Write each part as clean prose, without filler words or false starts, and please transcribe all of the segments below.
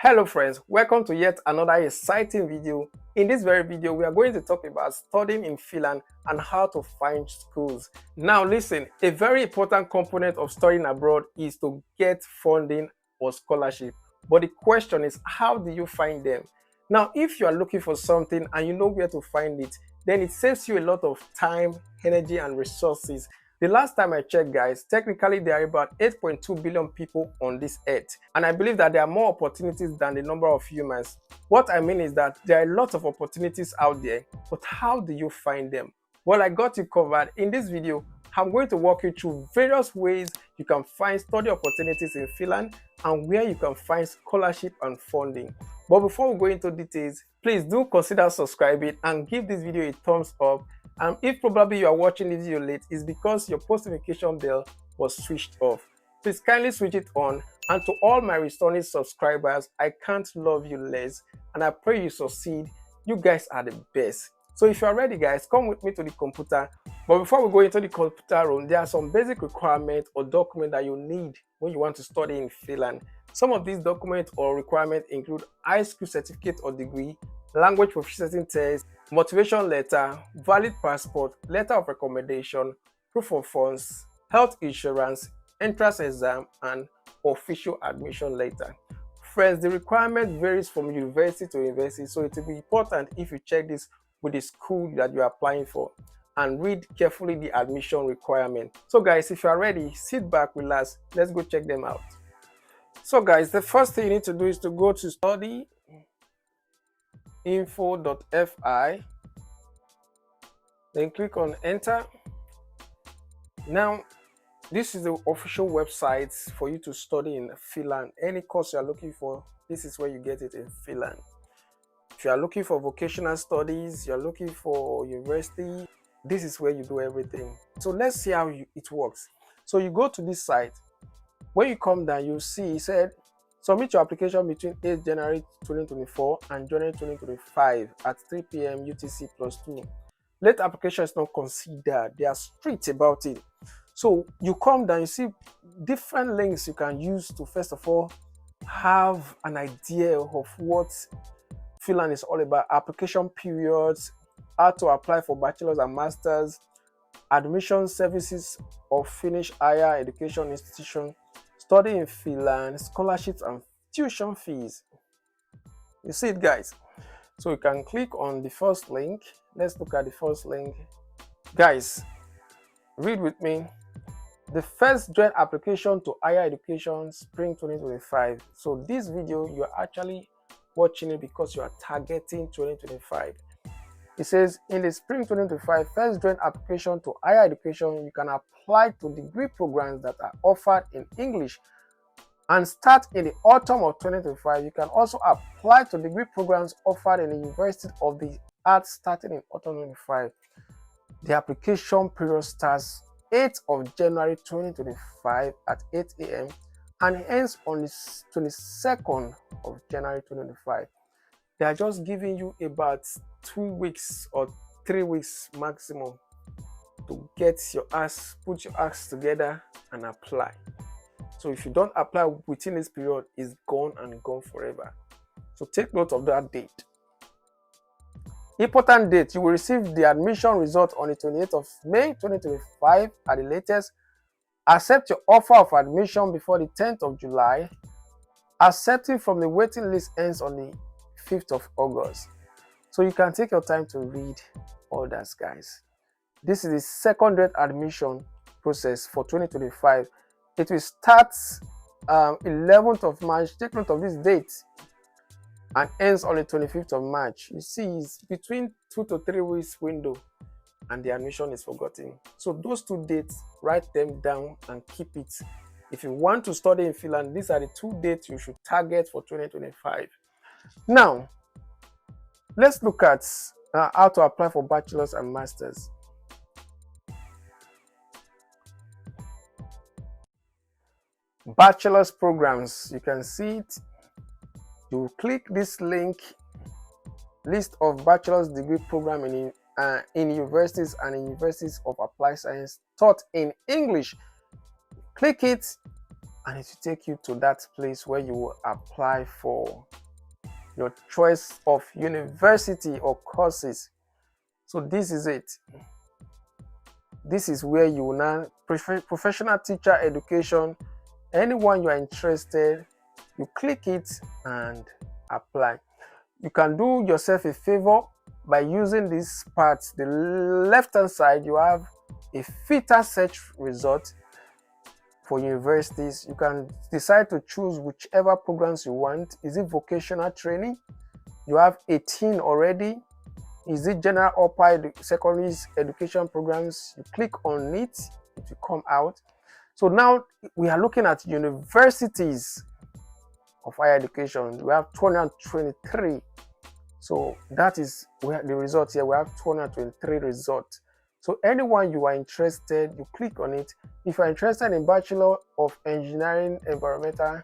Hello friends, welcome to yet another exciting video. In this very video, we are going to talk about studying in Finland and how to find schools. Now listen, a very important component of studying abroad is to get funding or scholarship. But the question is, how do you find them? Now, if you are looking for something and you know where to find it, then it saves you a lot of time, energy, and resources. The last time I checked, guys, technically there are about 8.2 billion people on this earth. And I believe that there are more opportunities than the number of humans. What I mean is that there are lots of opportunities out there, but how do you find them? Well, I got you covered. In this video, I'm going to walk you through various ways you can find study opportunities in Finland and where you can find scholarship and funding. But before we go into details, please do consider subscribing and give this video a thumbs up. And if probably you are watching this video late, it's because your post notification bell was switched off. Please kindly switch it on. And to all my returning subscribers, I can't love you less, and I pray you succeed. You guys are the best. So if you are ready, guys, come with me to the computer. But before we go into the computer room, there are some basic requirements or documents that you need when you want to study in Finland. Some of these documents or requirements include high school certificate or degree, language proficiency test, motivation letter, valid passport, letter of recommendation, proof of funds, health insurance, entrance exam, and official admission letter. Friends, the requirement varies from university to university, so it will be important if you check this with the school that you are applying for and read carefully the admission requirement. So guys, if you are ready, sit back, relax, let's go check them out. So guys, the first thing you need to do is to go to studyinfo.fi, then click on enter. Now this is the official website for you to study in Finland. Any course you are looking for, this is where you get it in Finland. If you are looking for vocational studies, you are looking for university, this is where you do everything. So let's see how it works. So you go to this site. When you come down, you see it said submit your application between 8 January 2024 and January 2025 at 3 p.m. UTC +2. Late application is not considered. They are strict about it. So you come down, you see different links you can use to first of all have an idea of what Finland is all about. Application periods, how to apply for bachelors and masters, admission services of Finnish higher education institution, study in Finland, scholarships and tuition fees. You see it, guys. So you can click on the first link. Let's look at the first link. Guys, read with me. The first joint application to higher education spring 2025. So this video, you are actually watching it because you are targeting 2025. It says in the spring 2025 first joint application to higher education, you can apply to degree programs that are offered in English and start in the autumn of 2025. You can also apply to degree programs offered in the University of the Arts starting in autumn 2025. The application period starts 8th of January 2025 at 8 a.m. and ends on the 22nd of January 2025. They are just giving you about 2 weeks or 3 weeks maximum to get your ass, put your ass together and apply. So if you don't apply within this period, it's gone and gone forever. So take note of that date. Important date, you will receive the admission result on the 28th of May 2025 at the latest. Accept your offer of admission before the 10th of July. Accepting from the waiting list ends on the 5th of August. So you can take your time to read all that, guys. This is the second grade admission process for 2025. It will start 11th of March. Take note of this date, and ends on the 25th of March. You see, it's between 2 to 3 weeks window and the admission is forgotten. So those 2 dates, write them down and keep it. If you want to study in Finland, these are the 2 dates you should target for 2025. Now, let's look at how to apply for bachelors and masters. Bachelor's programs, you can see it. You click this link, list of bachelor's degree program in universities and in universities of applied science taught in English. Click it, and it will take you to that place where you will apply for your choice of university or courses. So this is it. This is where you will now professional teacher education. Anyone you are interested, you click it and apply. You can do yourself a favor by using this part. The left hand side, you have a filter search result for universities. You can decide to choose whichever programs you want. Is it vocational training? You have 18 already. Is it general upper secondary education programs? You click on it, it will come out. So now we are looking at universities of higher education. We have 223. So that is where the result here. We have 223 results. So anyone you are interested, you click on it. If you're interested in Bachelor of Engineering, Environmental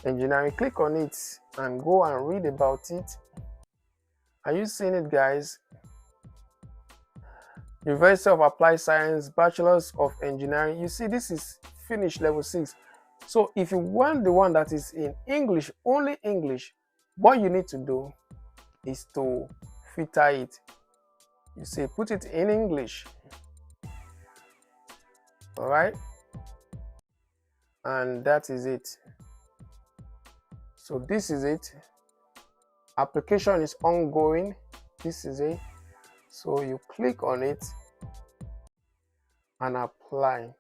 Engineering, click on it and go and read about it. Are you seeing it, guys? University of Applied Science, Bachelors of Engineering. You see, this is Finnish level 6. So if you want the one that is in English, only English, what you need to do is to filter it. You say put it in English. All right, and that is it. So this is it. Application is ongoing. This is it. So you click on it and apply.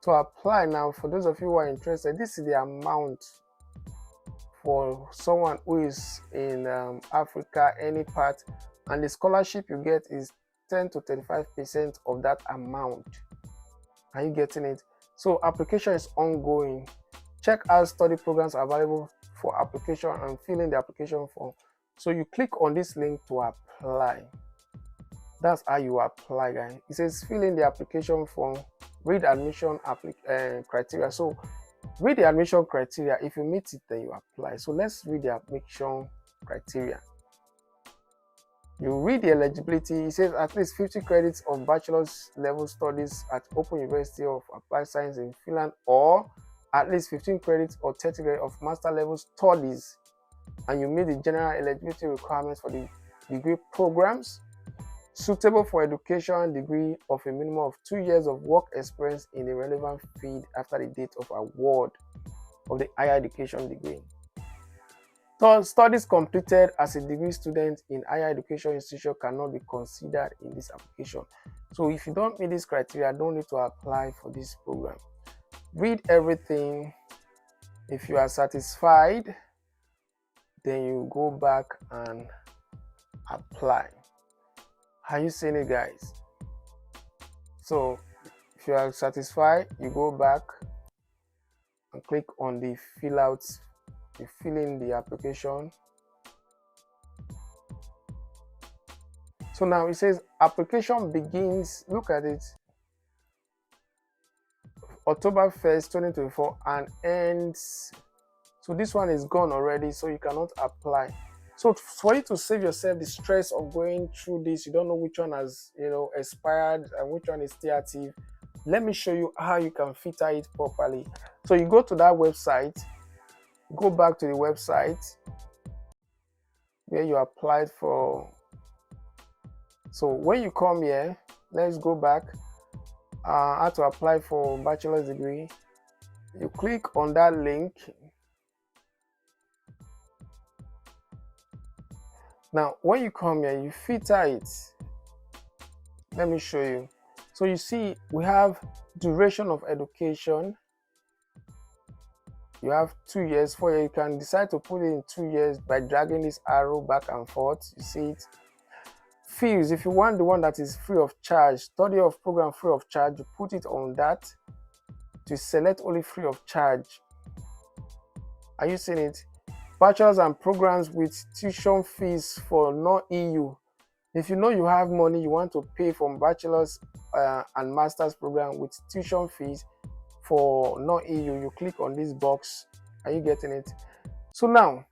To apply now, for those of you who are interested, this is the amount for someone who is in Africa, any part, and the scholarship you get is 10 to 35% of that amount. Are you getting it? So application is ongoing. Check out study programs available for application and fill in the application form. So you click on this link to apply. That's how you apply, guys. It says fill in the application form, read admission criteria. So read the admission criteria. If you meet it, then you apply. So let's read the admission criteria. You read the eligibility. It says at least 50 credits of bachelor's level studies at Open University of Applied Science in Finland, or at least 15 credits or 30 credits of master level studies, and you meet the general eligibility requirements for the degree programs. Suitable for education degree of a minimum of 2 years of work experience in the relevant field after the date of award of the higher education degree. So studies completed as a degree student in higher education institution cannot be considered in this application. So if you don't meet this criteria, don't need to apply for this program. Read everything. If you are satisfied, then you go back and apply. Are you seeing it, guys? So if you are satisfied, you go back and click on the fill out. You fill in the application. So now it says application begins, look at it, October 1st, 2024 and ends. So this one is gone already, so you cannot apply. So for you to save yourself the stress of going through this, you don't know which one has expired and which one is still active. Let me show you how you can filter it properly. So you go to that website, go back to the website where you applied for. So when you come here, let's go back. How to apply for bachelor's degree. You click on that link. Now, when you come here, you filter it. Let me show you. So you see, we have duration of education. You have 2 years. For you can decide to put it in 2 years by dragging this arrow back and forth. You see it. Fees, if you want the one that is free of charge, study of program free of charge, you put it on that. To select only free of charge. Are you seeing it? Bachelors and programs with tuition fees for non-EU. If you know you have money you want to pay for bachelor's and master's program with tuition fees for non-EU, you click on this box. Are you getting it? So now,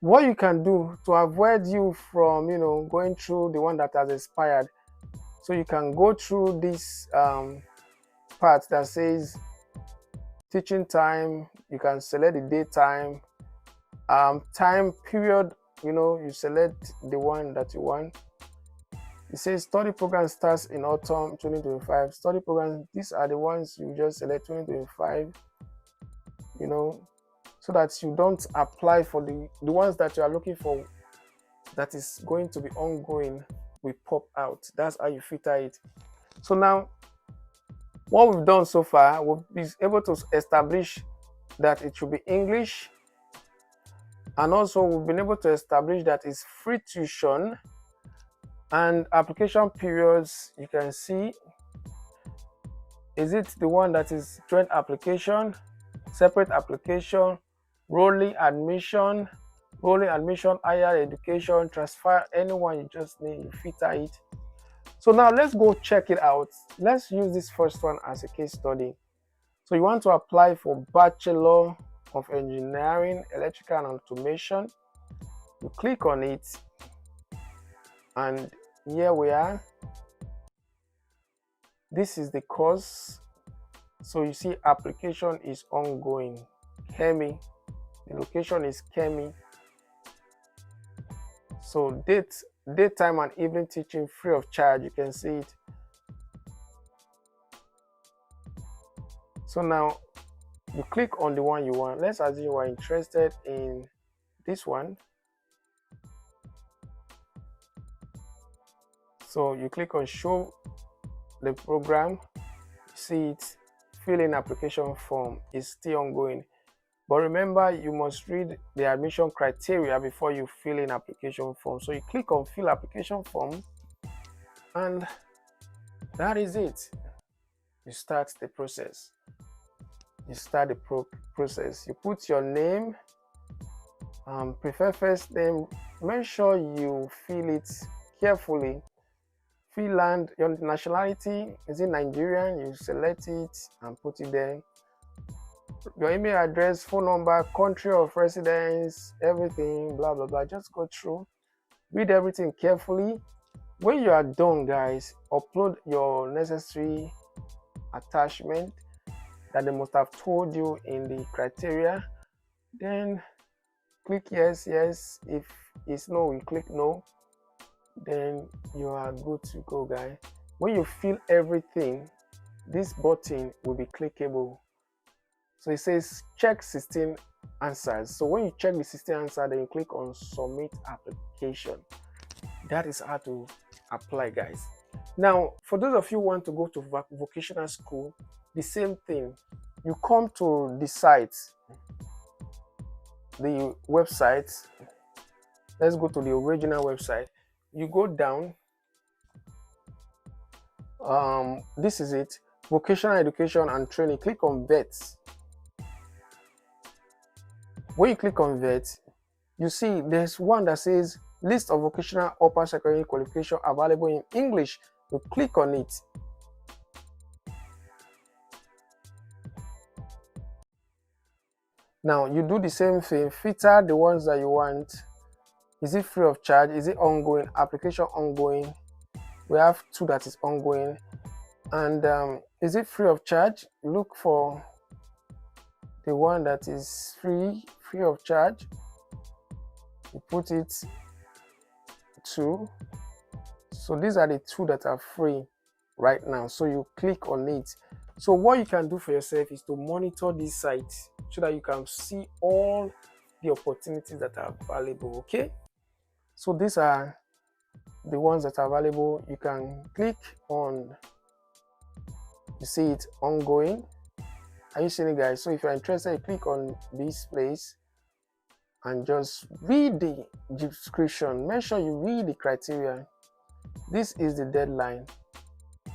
what you can do to avoid you from going through the one that has expired, so you can go through this part that says teaching time, you can select the date time, time period, you select the one that you want. It says study program starts in autumn 2025. Study programs, these are the ones you just select 2025, so that you don't apply for the ones that you are looking for that is going to be ongoing will pop out. That's how you filter it. So now, what we've done so far, we've been able to establish that it should be English, and also we've been able to establish that it's free tuition, and application periods, you can see, is it the one that is joint application, separate application, rolling admission, higher education, transfer, anyone you just need, you filter it. So now let's go check it out. Let's use this first one as a case study. So you want to apply for Bachelor of Engineering, Electrical and Automation. You click on it, and here we are. This is the course. So you see application is ongoing. Kemi. The location is Kemi. So daytime and evening teaching free of charge. You can see it. So now you click on the one you want. Let's assume you are interested in this one. So you click on show the program, see it, fill in application form. Is still ongoing. But remember, you must read the admission criteria before you fill in application form. So you click on fill application form, and that is it. You start the process. You start the process. You put your name, prefer first name. Make sure you fill it carefully. Finland, your nationality, is it Nigerian? You select it and put it there. Your email address, phone number, country of residence, everything, blah blah blah. Just go through, read everything carefully. When you are done, guys, upload your necessary attachment that they must have told you in the criteria. Then click yes. If it's no, you click no. Then you are good to go, guys. When you fill everything, this button will be clickable. So it says check 16 answers. So when you check the 16 answers, then you click on submit application. That is how to apply, guys. Now, for those of you who want to go to vocational school, the same thing. You come to the site, the website. Let's go to the original website. You go down. This is it. Vocational education and training. Click on VET. When you click on VET, you see there's one that says list of vocational upper secondary qualification available in English. You click on it. Now you do the same thing. Filter the ones that you want. Is it free of charge? Is it ongoing? Application ongoing. We have 2 that is ongoing. And is it free of charge? Look for the one that is free of charge. You put it 2. So these are the 2 that are free right now. So you click on it. So what you can do for yourself is to monitor this site so that you can see all the opportunities that are available. Okay, so these are the ones that are available. You can click on, you see it ongoing. Are you seeing it, guys? So if you're interested, you click on this place and just read the description. Make sure you read the criteria. This is the deadline,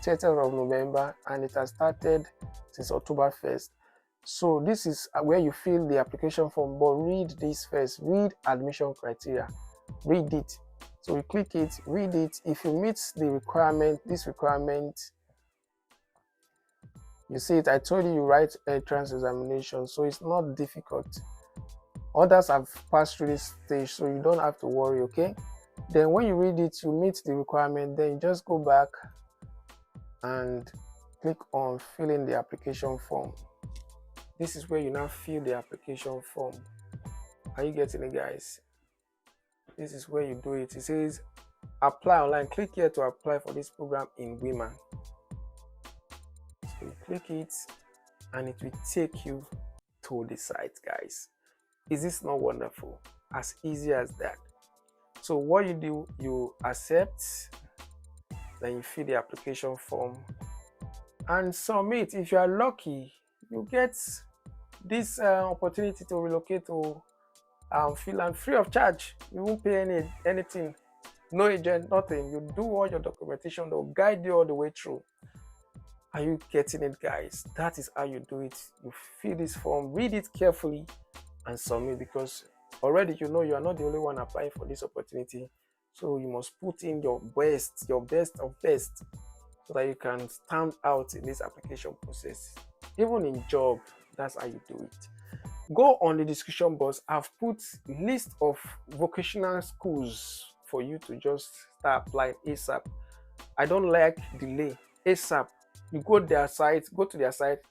30th of November, and it has started since October 1st. So this is where you fill the application form, but read this first. Read admission criteria. Read it. So you click it, read it. If you meet the requirement, this requirement, you see it. I told you write entrance examination, so it's not difficult. Others have passed through this stage, so you don't have to worry. Okay, then when you read it, you meet the requirement, then you just go back and click on fill in the application form. This is where you now fill the application form. Are you getting it, guys? This is where you do it. It says apply online. Click here to apply for this program in women. So you click it and it will take you to the site, guys. Is this not wonderful? As easy as that. So what you do, you accept, then you fill the application form and submit. If you are lucky, you get this opportunity to relocate to Finland free of charge. You won't pay anything, no agent, nothing. You do all your documentation, they'll guide you all the way through. Are you getting it, guys? That is how you do it. You fill this form, read it carefully, and submit, because already you know you are not the only one applying for this opportunity. So you must put in your best of best, so that you can stand out in this application process. Even in job, that's how you do it. Go on the description box. I've put list of vocational schools for you to just start applying ASAP. I don't like delay. ASAP. You go to their site,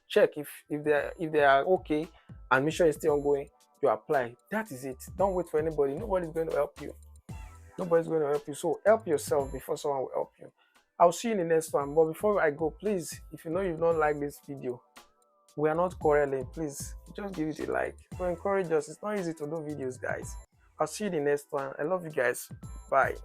check if they are okay, admission is still ongoing, you apply. That is it. Don't wait for anybody. Nobody's going to help you. Nobody's going to help you. So help yourself before someone will help you. I'll see you in the next one. But before I go, please, if you know you've not liked this video, we are not quarreling. Please just give it a like to encourage us. It's not easy to do videos, guys. I'll see you in the next one. I love you guys. Bye.